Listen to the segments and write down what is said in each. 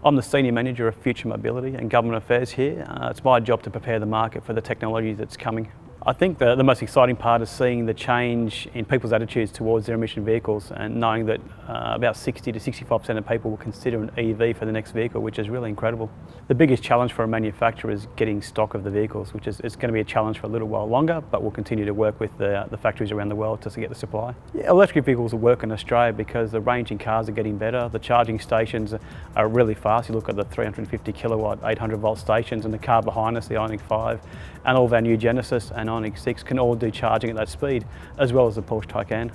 I'm the Senior Manager of Future Mobility and Government Affairs here. It's my job to prepare the market for the technology that's coming. I think the most exciting part is seeing the change in people's attitudes towards zero emission vehicles and knowing that about 60 to 65% of people will consider an EV for the next vehicle, which is really incredible. The biggest challenge for a manufacturer is getting stock of the vehicles, which is going to be a challenge for a little while longer, but we'll continue to work with the factories around the world to get the supply. Yeah, electric vehicles will work in Australia because the range in cars are getting better, the charging stations are really fast. You look at the 350 kilowatt, 800 volt stations, and the car behind us, the Ioniq 5, and all of our new Genesis and Ioniq 6 can all do charging at that speed, as well as the Porsche Taycan.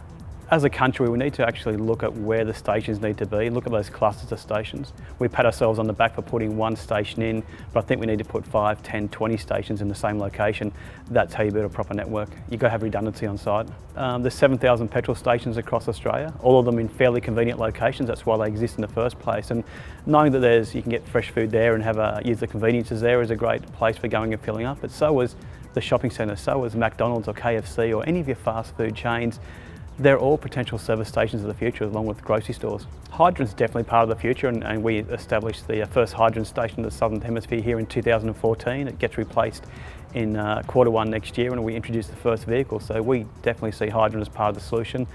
As a country, we need to actually look at where the stations need to be, look at those clusters of stations. We pat ourselves on the back for putting one station in, but I think we need to put 5, 10, 20 stations in the same location. That's how you build a proper network. You've got to have redundancy on site. There's 7,000 petrol stations across Australia, all of them in fairly convenient locations. That's why they exist in the first place. And knowing that you can get fresh food there and use the conveniences there is a great place for going and filling up. But so is the shopping centre, so is McDonald's or KFC or any of your fast food chains. They're all potential service stations of the future, along with grocery stores. Hydrogen's definitely part of the future, and we established the first hydrogen station in the Southern Hemisphere here in 2014. It gets replaced in Q1 next year, and we introduced the first vehicle. So we definitely see hydrogen as part of the solution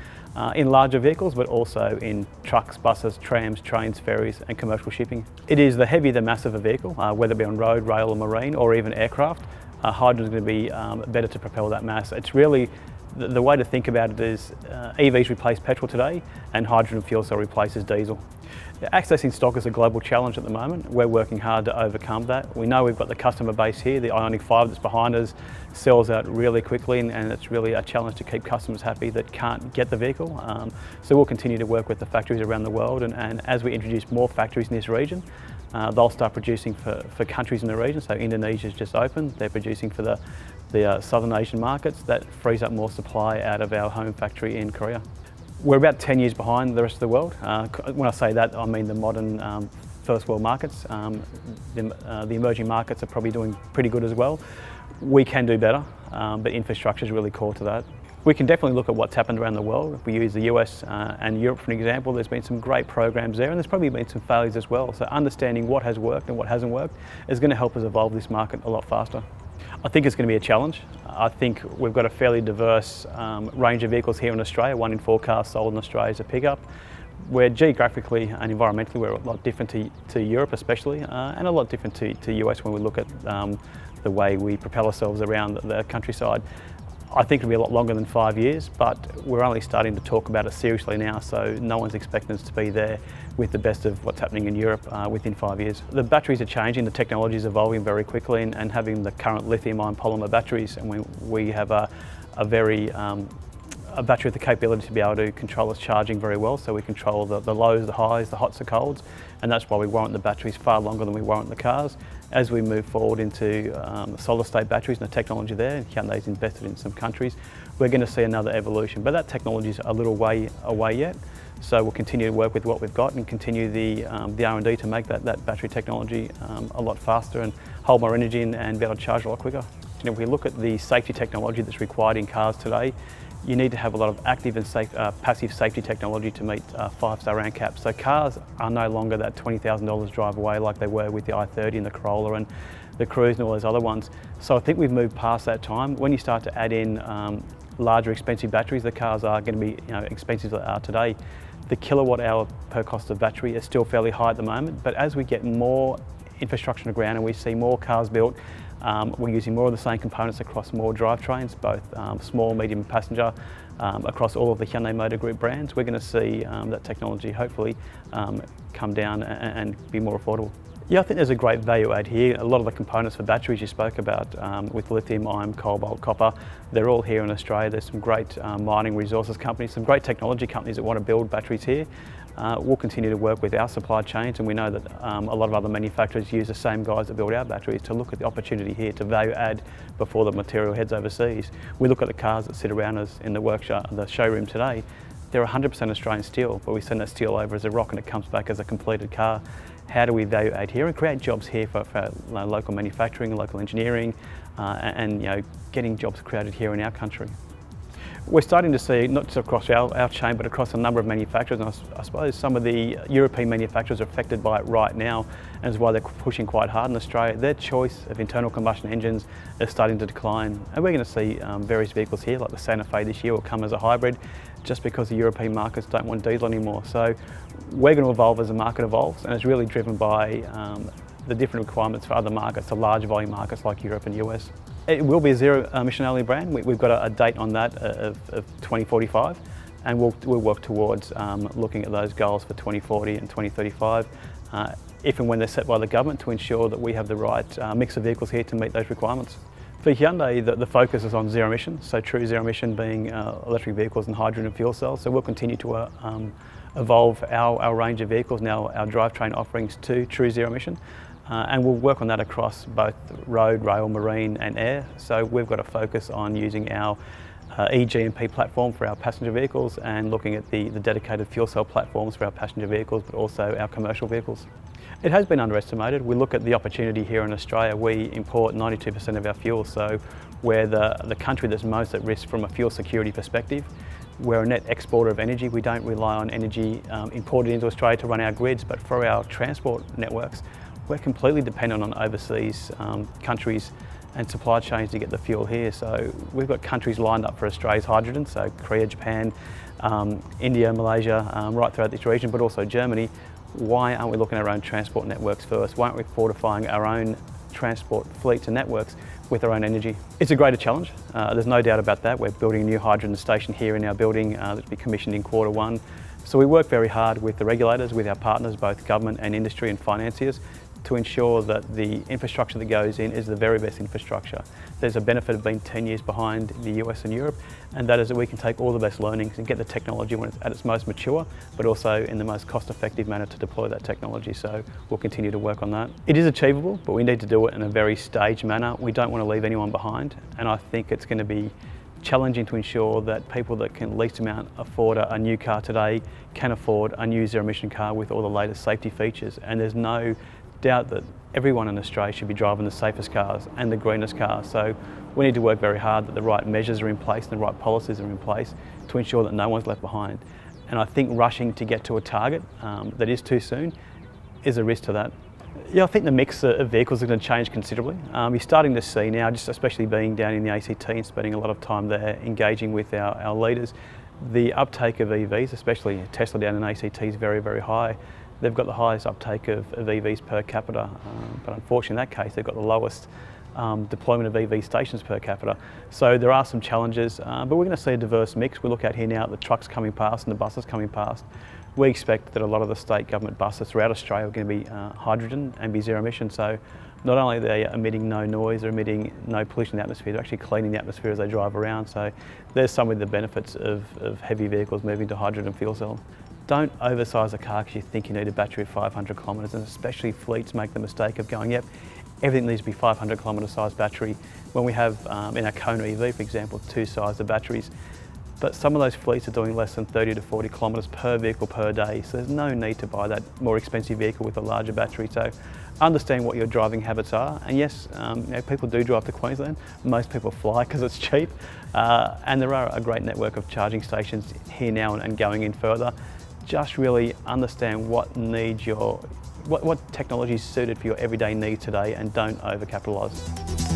in larger vehicles, but also in trucks, buses, trams, trains, ferries, and commercial shipping. It is the heavier the mass of a vehicle, whether it be on road, rail, or marine, or even aircraft. Hydrogen is going to be better to propel that mass. It's really the way to think about it is EVs replace petrol today, and hydrogen fuel cell replaces diesel. Accessing stock is a global challenge at the moment. We're working hard to overcome that. We know we've got the customer base here. The Ioniq 5 that's behind us sells out really quickly, and it's really a challenge to keep customers happy that can't get the vehicle. So we'll continue to work with the factories around the world, and as we introduce more factories in this region, they'll start producing for countries in the region. So Indonesia's just opened, they're producing for the Southern Asian markets. That frees up more supply out of our home factory in Korea. We're about 10 years behind the rest of the world. When I say that, I mean the modern first world markets. The emerging markets are probably doing pretty good as well. We can do better, but infrastructure is really core to that. We can definitely look at what's happened around the world. If we use the US and Europe for an example, there's been some great programs there, and there's probably been some failures as well. So understanding what has worked and what hasn't worked is going to help us evolve this market a lot faster. I think it's going to be a challenge. I think we've got a fairly diverse range of vehicles here in Australia. 1 in 4 cars sold in Australia is a pickup. We're geographically and environmentally, we're a lot different to Europe especially, and a lot different to US when we look at the way we propel ourselves around the countryside. I think it'll be a lot longer than 5 years, but we're only starting to talk about it seriously now, so no one's expecting us to be there with the best of what's happening in Europe within 5 years. The batteries are changing, the technology is evolving very quickly, and having the current lithium-ion polymer batteries, and we have a battery with the capability to be able to control its charging very well, so we control the lows, the highs, the hots, the colds, and that's why we warrant the batteries far longer than we warrant the cars. As we move forward into solid state batteries and the technology there, Hyundai's invested in some countries, we're going to see another evolution, but that technology is a little way away yet. So we'll continue to work with what we've got and continue the R&D to make that battery technology a lot faster and hold more energy and be able to charge a lot quicker. You know, if we look at the safety technology that's required in cars today, you need to have a lot of active and passive safety technology to meet 5-star ANCAP. So cars are no longer that $20,000 drive away like they were with the i30 and the Corolla and the Cruise and all those other ones. So I think we've moved past that time. When you start to add in larger expensive batteries, the cars are going to be expensive as they are today. The kilowatt hour per cost of battery is still fairly high at the moment, but as we get more infrastructure on the ground and we see more cars built, we're using more of the same components across more drivetrains, both small, medium, and passenger, across all of the Hyundai Motor Group brands. We're going to see that technology hopefully come down and be more affordable. Yeah, I think there's a great value add here. A lot of the components for batteries you spoke about with lithium, iron, cobalt, copper, they're all here in Australia. There's some great mining resources companies, some great technology companies that want to build batteries here. We'll continue to work with our supply chains, and we know that a lot of other manufacturers use the same guys that build our batteries to look at the opportunity here to value add before the material heads overseas. We look at the cars that sit around us in the workshop, the showroom today. They're 100% Australian steel, but we send that steel over as a rock and it comes back as a completed car. How do we value add here and create jobs here for local manufacturing, local engineering, and getting jobs created here in our country? We're starting to see, not just across our chain, but across a number of manufacturers, and I suppose some of the European manufacturers are affected by it right now, and is why they're pushing quite hard in Australia. Their choice of internal combustion engines is starting to decline, and we're going to see various vehicles here, like the Santa Fe this year will come as a hybrid, just because the European markets don't want diesel anymore. So we're going to evolve as the market evolves, and it's really driven by the different requirements for other markets, the large volume markets like Europe and US. It will be a zero emission only brand. We've got a date on that of 2045, and we'll work towards looking at those goals for 2040 and 2035, if and when they're set by the government, to ensure that we have the right mix of vehicles here to meet those requirements. For Hyundai, the focus is on zero emission, so true zero emission being electric vehicles and hydrogen fuel cells. So we'll continue to evolve our range of vehicles, now our drivetrain offerings, to true zero emission. And we'll work on that across both road, rail, marine and air. So we've got a focus on using our eGMP platform for our passenger vehicles and looking at the dedicated fuel cell platforms for our passenger vehicles, but also our commercial vehicles. It has been underestimated. We look at the opportunity here in Australia. We import 92% of our fuel, so we're the country that's most at risk from a fuel security perspective. We're a net exporter of energy. We don't rely on energy imported into Australia to run our grids, but for our transport networks, we're completely dependent on overseas countries and supply chains to get the fuel here. So we've got countries lined up for Australia's hydrogen, so Korea, Japan, India, Malaysia, right throughout this region, but also Germany. Why aren't we looking at our own transport networks first? Why aren't we fortifying our own transport fleets and networks with our own energy? It's a greater challenge, there's no doubt about that. We're building a new hydrogen station here in our building that'll be commissioned in Q1. So we work very hard with the regulators, with our partners, both government and industry and financiers, to ensure that the infrastructure that goes in is the very best infrastructure. There's a benefit of being 10 years behind the US and Europe, and that is that we can take all the best learnings and get the technology when it's at its most mature, but also in the most cost-effective manner to deploy that technology. So we'll continue to work on that. It is achievable, but we need to do it in a very staged manner. We don't want to leave anyone behind, and I think it's going to be challenging to ensure that people that can least amount afford a new car today can afford a new zero-emission car with all the latest safety features. And there's no doubt that everyone in Australia should be driving the safest cars and the greenest cars. So we need to work very hard that the right measures are in place and the right policies are in place to ensure that no one's left behind. And I think rushing to get to a target that is too soon is a risk to that. Yeah, I think the mix of vehicles is going to change considerably. You're starting to see now, just especially being down in the ACT and spending a lot of time there engaging with our leaders, the uptake of EVs, especially Tesla down in ACT, is very, very high. They've got the highest uptake of EVs per capita, but unfortunately in that case they've got the lowest deployment of EV stations per capita. So there are some challenges, but we're going to see a diverse mix. We look out here now at the trucks coming past and the buses coming past. We expect that a lot of the state government buses throughout Australia are going to be hydrogen and be zero emission. So not only are they emitting no noise, they're emitting no pollution in the atmosphere, they're actually cleaning the atmosphere as they drive around. So there's some of the benefits of heavy vehicles moving to hydrogen fuel cell. Don't oversize a car because you think you need a battery of 500 kilometres, and especially fleets make the mistake of going, yep, everything needs to be 500 kilometre size battery, when we have in our Kona EV, for example, 2 sizes of batteries. But some of those fleets are doing less than 30 to 40 kilometres per vehicle per day, so there's no need to buy that more expensive vehicle with a larger battery. So understand what your driving habits are, and yes, people do drive to Queensland. Most people fly because it's cheap, and there are a great network of charging stations here now and going in further. Just really understand what needs what technology is suited for your everyday needs today, and don't overcapitalise.